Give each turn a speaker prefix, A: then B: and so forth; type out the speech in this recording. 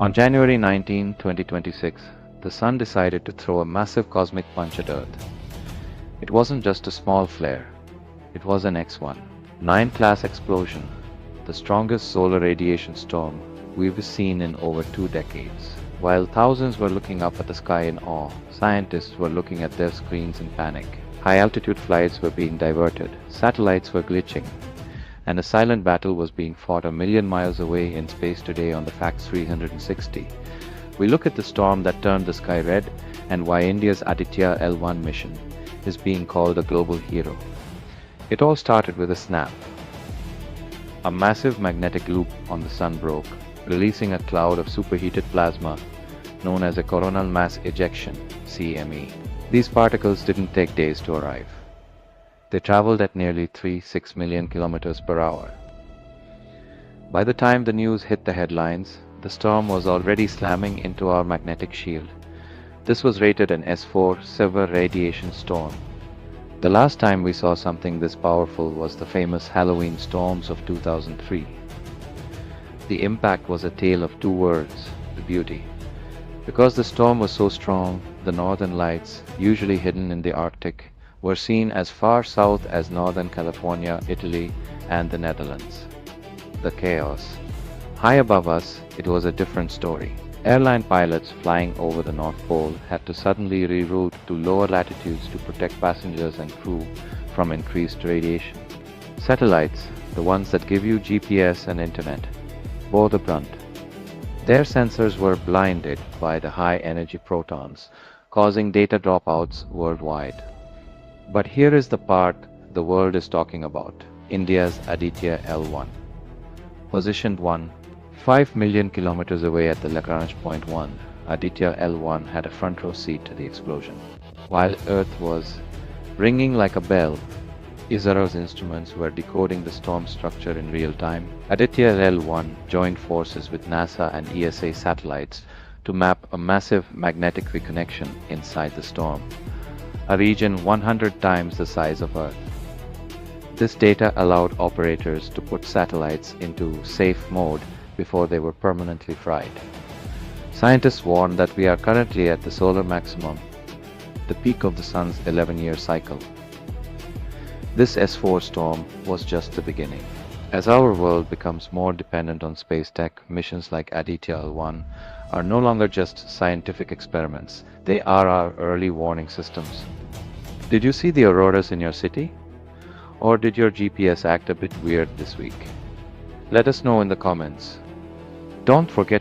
A: On January 19, 2026, the Sun decided to throw a massive cosmic punch at Earth. It wasn't just a small flare, it was an X1 9 class explosion, the strongest solar radiation storm we've seen in over 2 decades. While thousands were looking up at the sky in awe, scientists were looking at their screens in panic. High-altitude flights were being diverted, satellites were glitching, and a silent battle was being fought a million miles away in space today on the Factz 360. We look at the storm that turned the sky red and why India's Aditya L1 mission is being called a global hero. It all started with a snap. A massive magnetic loop on the Sun broke, releasing a cloud of superheated plasma known as a coronal mass ejection (CME). These particles didn't take days to arrive. They traveled at nearly 3.6 million kilometers per hour. By the time the news hit the headlines, the storm was already slamming into our magnetic shield. This was rated an S4 severe radiation storm. The last time we saw something this powerful was the famous Halloween storms of 2003. The impact was a tale of two words, the beauty. Because the storm was so strong, the northern lights, usually hidden in the Arctic, were seen as far south as northern California, Italy, and the Netherlands. The chaos. High above us, it was a different story. Airline pilots flying over the North Pole had to suddenly reroute to lower latitudes to protect passengers and crew from increased radiation. Satellites, the ones that give you GPS and internet, bore the brunt. Their sensors were blinded by the high-energy protons, causing data dropouts worldwide. But here is the part the world is talking about, India's Aditya L1. Positioned 5 million kilometers away at the Lagrange point 1, Aditya L1 had a front row seat to the explosion. While Earth was ringing like a bell, ISRO's instruments were decoding the storm structure in real time. Aditya L1 joined forces with NASA and ESA satellites to map a massive magnetic reconnection inside the storm, a region 100 times the size of Earth. This data allowed operators to put satellites into safe mode before they were permanently fried. Scientists warn that we are currently at the solar maximum, the peak of the Sun's 11-year cycle. This S4 storm was just the beginning. As our world becomes more dependent on space tech, missions like Aditya L1 are no longer just scientific experiments, they are our early warning systems. Did you see the auroras in your city? Or did your GPS act a bit weird this week? Let us know in the comments. Don't forget